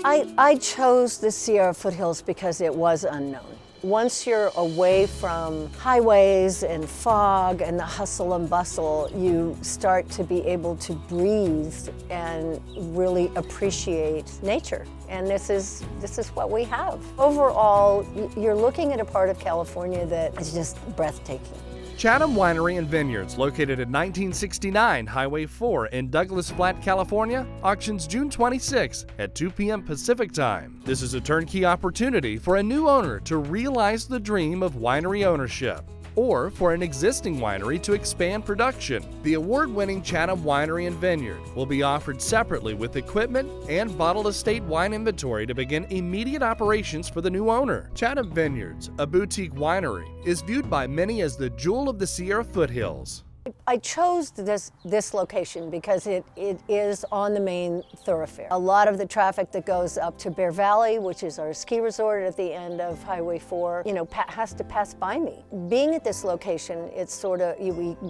I chose the Sierra Foothills because it was unknown. Once you're away from highways and fog and the hustle and bustle, you start to be able to breathe and really appreciate nature. And this is what we have. Overall, you're looking at a part of California that is just breathtaking. Chatom Winery and Vineyards, located at 1969 Highway 4 in Douglas Flat, California, auctions June 26 at 2 p.m. Pacific Time. This is a turnkey opportunity for a new owner to realize the dream of winery ownership, or for an existing winery to expand production. The award-winning Chatom Winery and Vineyard will be offered separately with equipment and bottled estate wine inventory to begin immediate operations for the new owner. Chatom Vineyards, a boutique winery, is viewed by many as the jewel of the Sierra Foothills. I chose this location because it is on the main thoroughfare. A lot of the traffic that goes up to Bear Valley, which is our ski resort at the end of Highway 4, has to pass by me. Being at this location, it's sort of,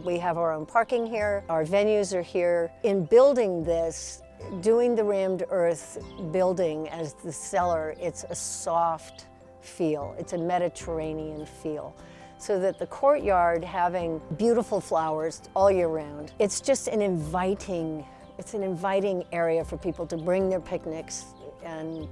we have our own parking here, our venues are here. In building this, doing the rammed earth building as the cellar, it's a soft feel. It's a Mediterranean feel. So that the courtyard, having beautiful flowers all year round, it's just an inviting area for people to bring their picnics and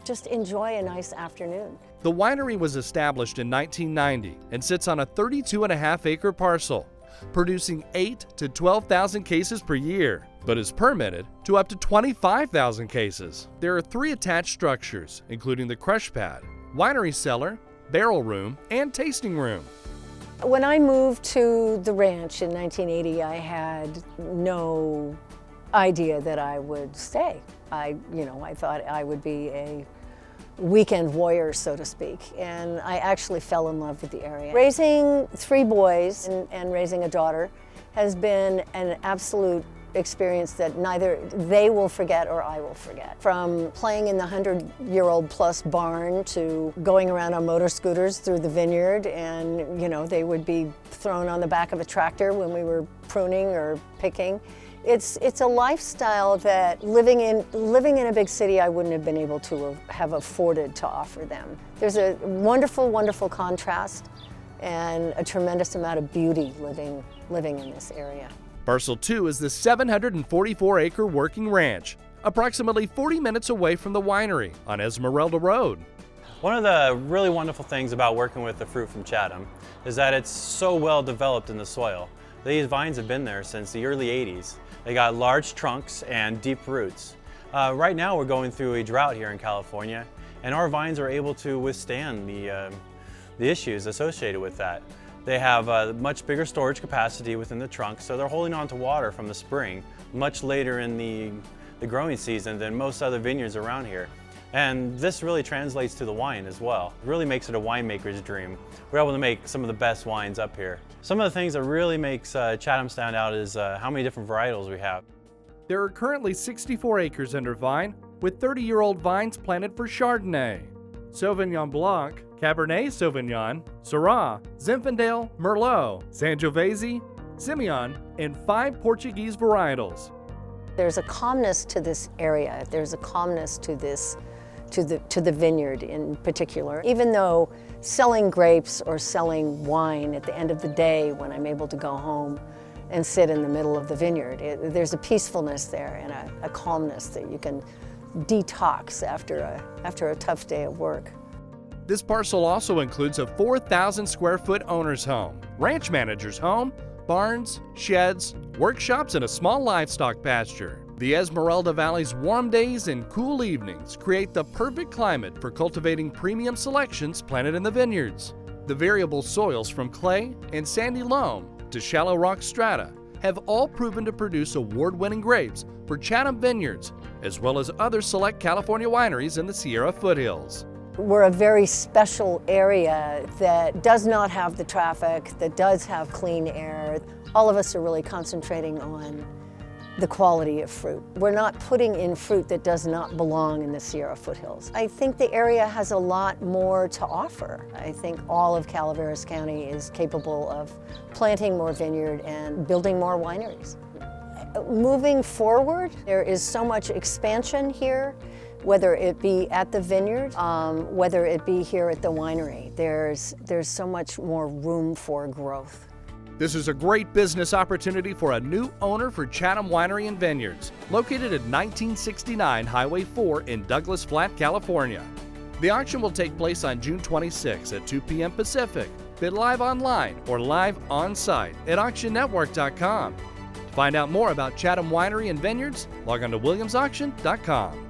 just enjoy a nice afternoon. The winery was established in 1990 and sits on a 32.5-acre parcel, producing 8,000 to 12,000 cases per year, but is permitted to up to 25,000 cases. There are 3 attached structures, including the crushpad, winery cellar, barrel room, and tasting room. When I moved to the ranch in 1980, I had no idea that I would stay. I thought I would be a weekend warrior, so to speak, and I actually fell in love with the area. Raising 3 boys and raising a daughter has been an absolute experience that neither they will forget or I will forget. From playing in the 100-year-old plus barn to going around on motor scooters through the vineyard, and they would be thrown on the back of a tractor when we were pruning or picking. It's a lifestyle that living in a big city I wouldn't have been able to have afforded to offer them. There's a wonderful, wonderful contrast and a tremendous amount of beauty living in this area. Parcel 2 is the 744-acre working ranch, approximately 40 minutes away from the winery on Esmeralda Road. One of the really wonderful things about working with the fruit from Chatham is that it's so well developed in the soil. These vines have been there since the early 80s. They got large trunks and deep roots. Right now we're going through a drought here in California, and our vines are able to withstand the issues associated with that. They have a much bigger storage capacity within the trunk, so they're holding on to water from the spring much later in the growing season than most other vineyards around here. And this really translates to the wine as well. It really makes it a winemaker's dream. We're able to make some of the best wines up here. Some of the things that really makes Chatham stand out is how many different varietals we have. There are currently 64 acres under vine, with 30-year-old vines planted for Chardonnay, Sauvignon Blanc, Cabernet Sauvignon, Syrah, Zinfandel, Merlot, Sangiovese, Semillon, and 5 Portuguese varietals. There's a calmness to this area. There's a calmness to the vineyard in particular. Even though selling grapes or selling wine at the end of the day, when I'm able to go home and sit in the middle of the vineyard, there's a peacefulness there and a calmness that you can detox after a tough day of work. This parcel also includes a 4,000 square foot owner's home, ranch manager's home, barns, sheds, workshops, and a small livestock pasture. The Esmeralda Valley's warm days and cool evenings create the perfect climate for cultivating premium selections planted in the vineyards. The variable soils from clay and sandy loam to shallow rock strata have all proven to produce award-winning grapes for Chatom Vineyards, as well as other select California wineries in the Sierra Foothills. We're a very special area that does not have the traffic, that does have clean air. All of us are really concentrating on the quality of fruit. We're not putting in fruit that does not belong in the Sierra Foothills. I think the area has a lot more to offer. I think all of Calaveras County is capable of planting more vineyard and building more wineries. Moving forward, there is so much expansion here whether it be at the vineyard, whether it be here at the winery. There's so much more room for growth. This is a great business opportunity for a new owner for Chatom Winery and Vineyards, located at 1969 Highway 4 in Douglas Flat, California. The auction will take place on June 26 at 2 p.m. Pacific. Bid live online or live on site at auctionnetwork.com. To find out more about Chatom Winery and Vineyards, log on to williamsauction.com.